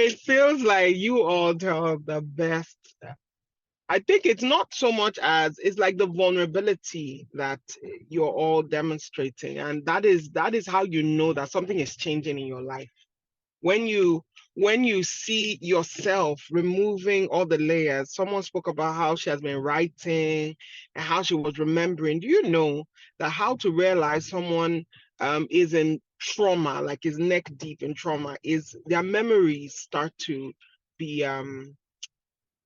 It feels like you all tell the best. I think it's not so much as it's like the vulnerability that you're all demonstrating, and that is how you know that something is changing in your life. When you see yourself removing all the layers. Someone spoke about how she has been writing and how she was remembering. Do you know that how to realize someone is in trauma, like is neck deep in trauma, is their memories start to be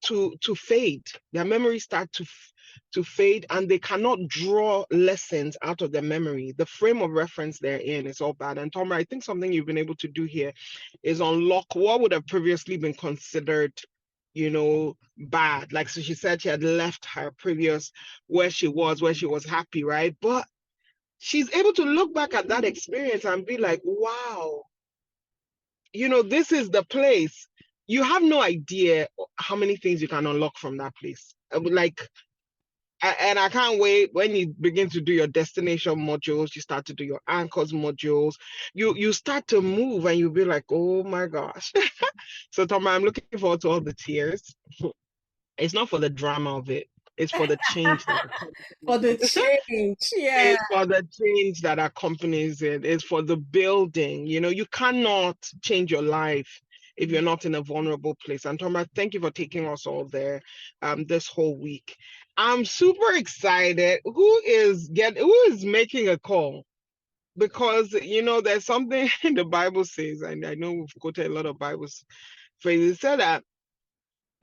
to fade. Their memories start to fade, and they cannot draw lessons out of their memory. The frame of reference they're in is all bad. And Tom, I think something you've been able to do here is unlock what would have previously been considered, bad. Like, so she said she had left her previous where she was happy, right? But she's able to look back at that experience and be like, wow, this is the place. You have no idea how many things you can unlock from that place. Like, and I can't wait when you begin to do your destination modules, you start to do your anchors modules, you start to move and you'll be like, oh my gosh. So Tom, I'm looking forward to all the tears. It's not for the drama of it, it's for the change that For the accompanies. change. Yeah. It's for the change that accompanies it. It's for the building. You cannot change your life if you're not in a vulnerable place. And Thomas, thank you for taking us all there this whole week. I'm super excited. Who is making a call? Because there's something the Bible says, and I know we've quoted a lot of Bible phrases. It said that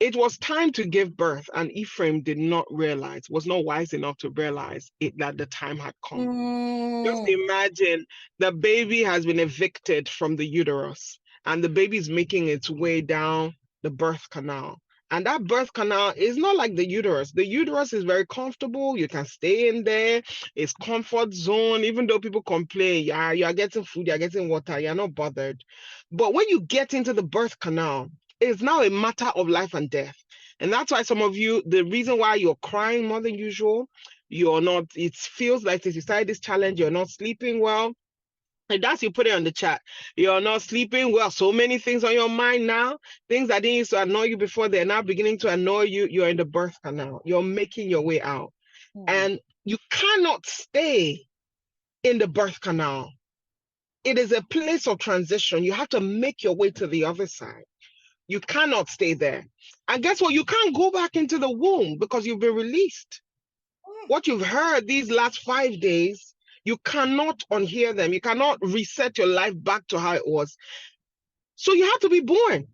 it was time to give birth, and Ephraim did not realize, was not wise enough to realize that the time had come. Just Mm. imagine the baby has been evicted from the uterus and the baby is making its way down the birth canal. And that birth canal is not like the uterus. The uterus is very comfortable. You can stay in there. It's comfort zone. Even though people complain, yeah, you are getting food, you're getting water, you're not bothered. But when you get into the birth canal, it's now a matter of life and death. And that's why some of you, the reason why you're crying more than usual, you're not, it feels like since you started this challenge, you're not sleeping well. And that's, you put it on the chat. You're not sleeping well. So many things on your mind now. Things that didn't used to annoy you before, they're now beginning to annoy you. You're in the birth canal. You're making your way out. Mm. And you cannot stay in the birth canal. It is a place of transition. You have to make your way to the other side. You cannot stay there. And guess what? You can't go back into the womb because you've been released. What you've heard these last 5 days, you cannot unhear them. You cannot reset your life back to how it was. So you have to be born.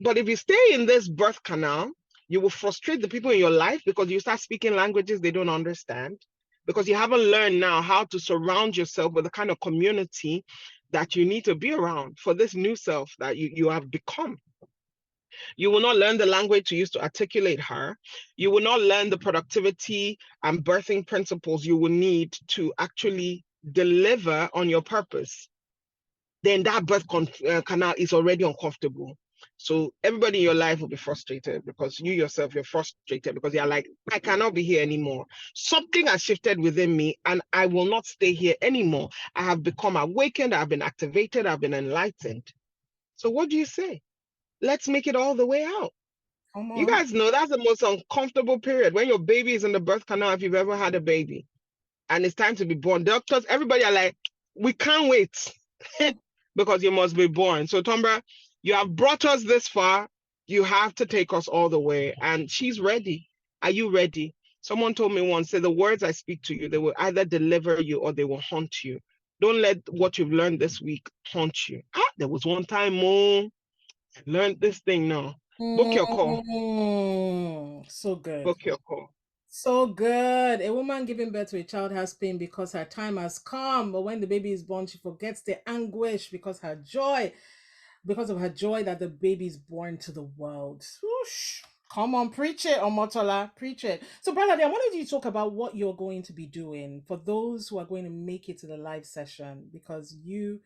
But if you stay in this birth canal, you will frustrate the people in your life because you start speaking languages they don't understand, because you haven't learned now how to surround yourself with the kind of community that you need to be around for this new self that you have become. You will not learn the language to use to articulate her. You will not learn the productivity and birthing principles you will need to actually deliver on your purpose. Then that canal is already uncomfortable. So everybody in your life will be frustrated because you yourself, you're frustrated because you're like, I cannot be here anymore. Something has shifted within me and I will not stay here anymore. I have become awakened. I've been activated. I've been enlightened. So what do you say? Let's make it all the way out. Come You on. guys know that's the most uncomfortable period when your baby is in the birth canal, if you've ever had a baby, and it's time to be born. Doctors, everybody are like, we can't wait because you must be born. So, Tombra, you have brought us this far. You have to take us all the way. And she's ready. Are you ready? Someone told me once, say, the words I speak to you, they will either deliver you or they will haunt you. Don't let what you've learned this week haunt you. There was one time, I learned this thing now. Book your call. So good. Book your call. So good. A woman giving birth to a child has pain because her time has come. But when the baby is born, she forgets the anguish because of her joy that the baby is born to the world. Whoosh. Come on, preach it, Omotola, preach it. So, Bralade, I wanted you to talk about what you're going to be doing for those who are going to make it to the live session, because you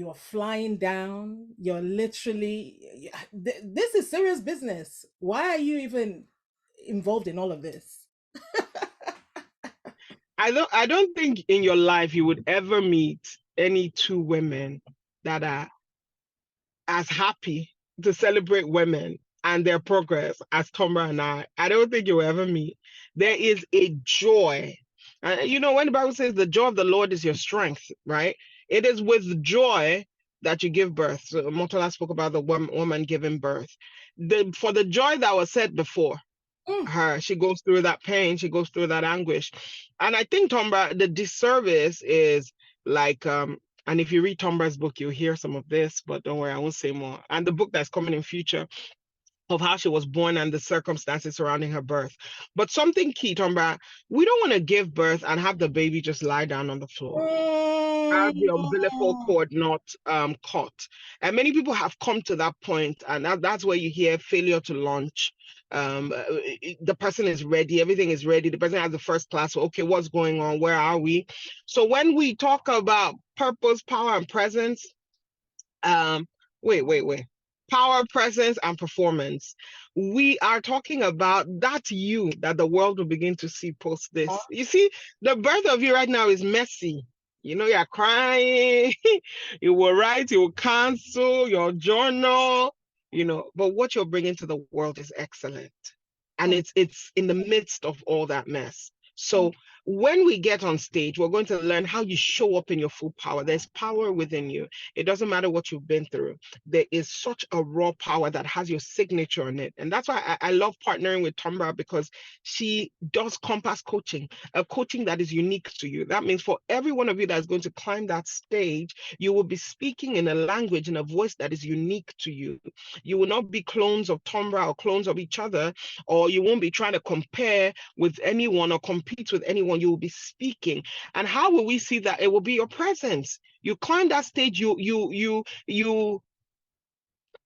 are flying down. You're literally, this is serious business. Why are you even involved in all of this? I don't think in your life you would ever meet any two women that are as happy. to celebrate women and their progress as Tomra and I don't think you'll ever meet. There is a joy. When the Bible says the joy of the Lord is your strength, right? It is with joy that you give birth. So Motola spoke about the woman giving birth. For the joy that was said before Mm. her, she goes through that pain, she goes through that anguish. And I think Tomba, the disservice is like, and if you read Tomba's book, you'll hear some of this, but don't worry, I won't say more. And the book that's coming in future of how she was born and the circumstances surrounding her birth. But something key, Tomba, we don't want to give birth and have the baby just lie down on the floor, have the umbilical Mm. cord not cut. And many people have come to that point, and that's where you hear failure to launch. The person is ready, everything is ready. The person has the first class. Okay, what's going on? Where are we? So when we talk about purpose, power, and presence, um, wait. Power, presence, and performance. We are talking about that you that the world will begin to see post this. You see, the birth of you right now is messy. You're crying, you will write, you will cancel your journal, but what you're bringing to the world is excellent. And Mm. it's in the midst of all that mess. Mm. So when we get on stage, we're going to learn how you show up in your full power. There's power within you. It doesn't matter what you've been through. There is such a raw power that has your signature on it. And that's why I love partnering with Tombra, because she does compass coaching, a coaching that is unique to you. That means for every one of you that's going to climb that stage, you will be speaking in a language, in a voice that is unique to you. You will not be clones of Tombra or clones of each other, or you won't be trying to compare with anyone or compete with anyone. You will be speaking. And how will we see that? It will be your presence. You climb that stage, you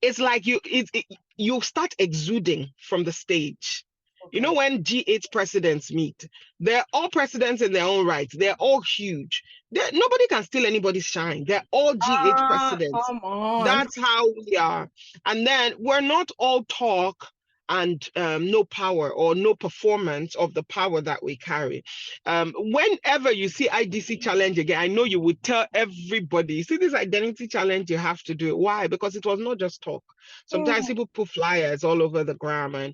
it's like you start exuding from the stage. Okay. When G8 presidents meet, they're all presidents in their own right. They're all huge. Nobody can steal anybody's shine. They're all G8 presidents. Come on. That's how we are. And then we're not all talk and no power or no performance of the power that we carry. Whenever you see IDC challenge again, I know you would tell everybody, you see this identity challenge, you have to do it. Why? Because it was not just talk. Sometimes Mm. people put flyers all over the gram and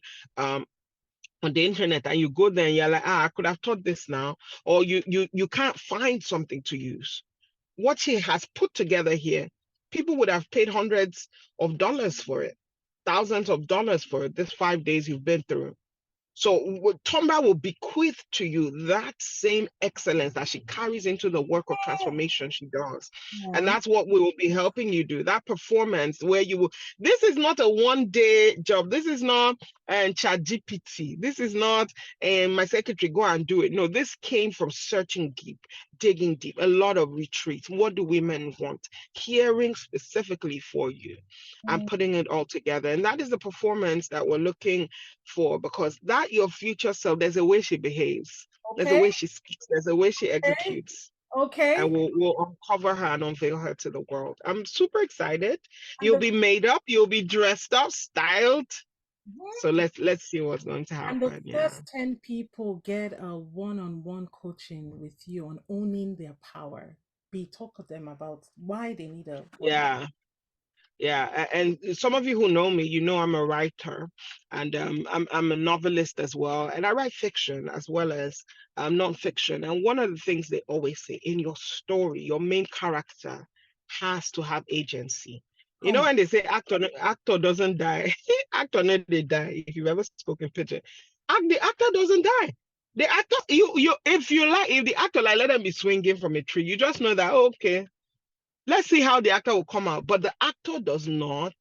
on the internet, and you go there and you're like, I could have taught this now, or you can't find something to use. What she has put together here, people would have paid hundreds of dollars for it, thousands of dollars for it, this 5 days you've been through. So Tomba will bequeath to you that same excellence that she carries into the work of transformation she does. And Mm. that's what we will be helping you do. That performance where you will, this is not a 1 day job. This is not chat GPT. This is not my secretary, go and do it. No, this came from searching deep, digging deep, a lot of retreats. What do women want? Hearing specifically for you and Mm. putting it all together. And that is the performance that we're looking for, because that your future self, there's a way she behaves, there's a Okay. way she speaks, there's a way she Okay. executes, and Okay. we'll uncover her and unveil her to the world. I'm super excited. And You'll the be made up, you'll be dressed up, styled. So Mhm. let's see what's going to And the happen. Yeah. first 10 people get a one-on-one coaching with you on owning their power. Be talk to them about why they need a one. Yeah. Yeah, and some of you who know me, I'm a writer, and I'm a novelist as well, and I write fiction as well as nonfiction. And one of the things they always say, in your story, your main character has to have agency. Come on. When they say actor doesn't die, actor no they die. If you've ever spoken pidgin, the actor doesn't die. The actor, if the actor, like, let them be swinging from a tree, you just know that, okay, let's see how the actor will come out. But the actor does not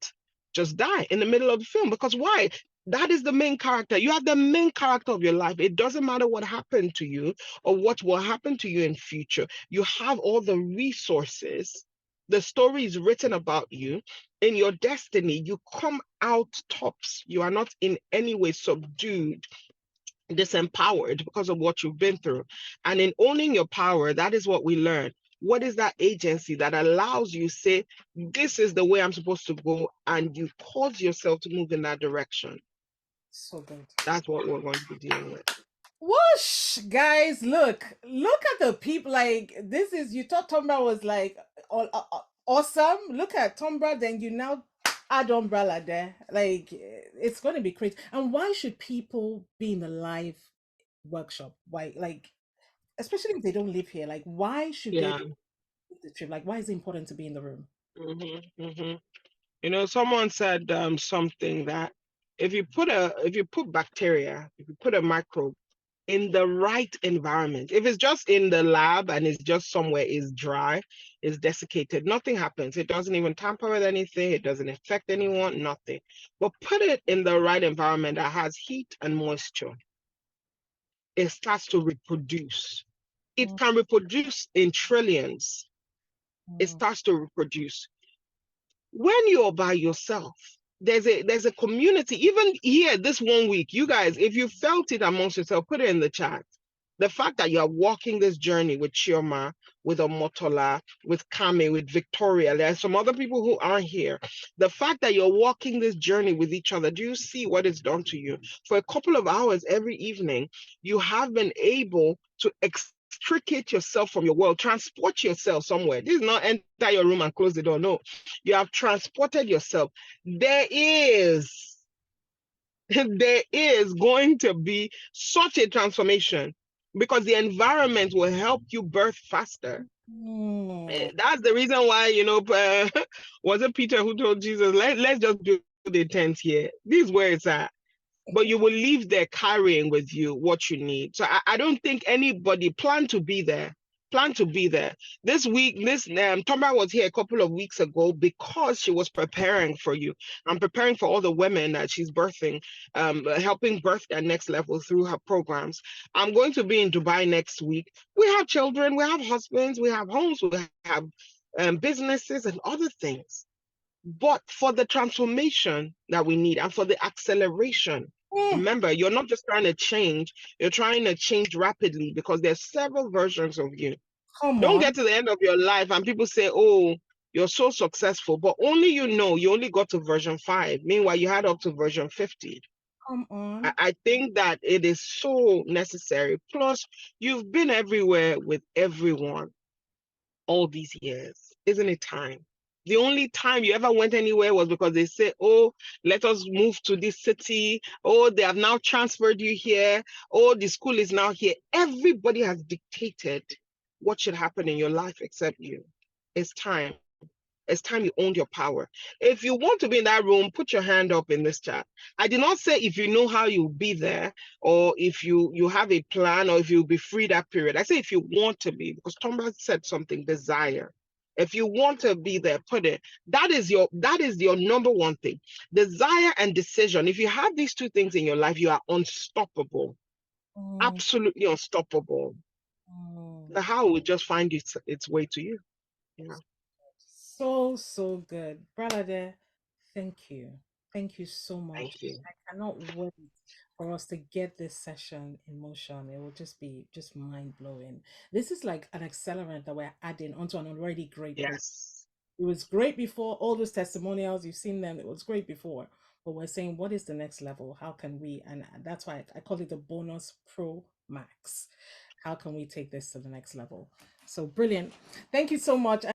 just die in the middle of the film, because why? That is the main character. You have the main character of your life. It doesn't matter what happened to you or what will happen to you in future. You have all the resources. The story is written about you. In your destiny, you come out tops. You are not in any way subdued, disempowered because of what you've been through. And in owning your power, that is what we learn. What is that agency that allows you say, this is the way I'm supposed to go, and you cause yourself to move in that direction? So good. That's what we're going to be dealing with. Whoosh, guys, look at the people. Like, you thought Tombra was like awesome. Look at Tombra, then you now add umbrella there. Like it's going to be crazy. And why should people be in the live workshop? Why, like, especially if they don't live here? Like, why should they Yeah. take the trip? Like, why is it important to be in the room? Hmm. You know, someone said something that if you put bacteria, if you put a microbe in the right environment, if it's just in the lab and it's just somewhere is dry, is desiccated, nothing happens. It doesn't even tamper with anything. It doesn't affect anyone, nothing. But put it in the right environment that has heat and moisture, it starts to reproduce. It Mm, can reproduce in trillions. It mm, starts to reproduce. When you're by yourself, there's a community. Even here this one week, you guys, if you felt it amongst yourself, put it in the chat. The fact that you're walking this journey with Chioma, with Omotola, with Kame, with Victoria, there are some other people who aren't here. The fact that you're walking this journey with each other, do you see what it's done to you? For a couple of hours every evening, you have been able to extricate yourself from your world, transport yourself somewhere. This is not enter your room and close the door. No, you have transported yourself. There is there is going to be such a transformation because the environment will help you birth faster. mm. That's the reason why, was it Peter who told Jesus, let's just do the tent here. This is where it's at. But you will leave there carrying with you what you need. So I don't think anybody plan to be there. Plan to be there. This week, this Tomba was here a couple of weeks ago because she was preparing for you. I'm preparing for all the women that she's birthing, helping birth their next level through her programs. I'm going to be in Dubai next week. We have children, we have husbands, we have homes, we have businesses and other things. But for the transformation that we need and for the acceleration, Mm, remember, you're not just trying to change, you're trying to change rapidly because there's several versions of you. come Don't on, get to the end of your life and people say, oh, you're so successful, but only you only got to version 5. Meanwhile, you had up to version 50. come I, on. I think that it is so necessary. Plus, you've been everywhere with everyone all these years. Isn't it time? The only time you ever went anywhere was because they say, oh, let us move to this city. Oh, they have now transferred you here. Oh, the school is now here. Everybody has dictated what should happen in your life except you. It's time. It's time you owned your power. If you want to be in that room, put your hand up in this chat. I did not say if you know how you'll be there, or if you have a plan, or if you'll be free that period. I say if you want to be, because Thomas said something, desire. If you want to be there, put it. That is your number one thing. Desire and decision. If you have these two things in your life, you are unstoppable. Mm, Absolutely unstoppable. mm. The how will just find its way to you. Yeah. So, so good. Bralade, thank you. Thank you so much. Thank you. I cannot wait for us to get this session in motion. It will just be just mind blowing. This is like an accelerant that we're adding onto an already great program. Yes. It was great before, all those testimonials, you've seen them, it was great before. But we're saying, what is the next level? How can we? And that's why I call it the bonus pro max. How can we take this to the next level? So brilliant. Thank you so much.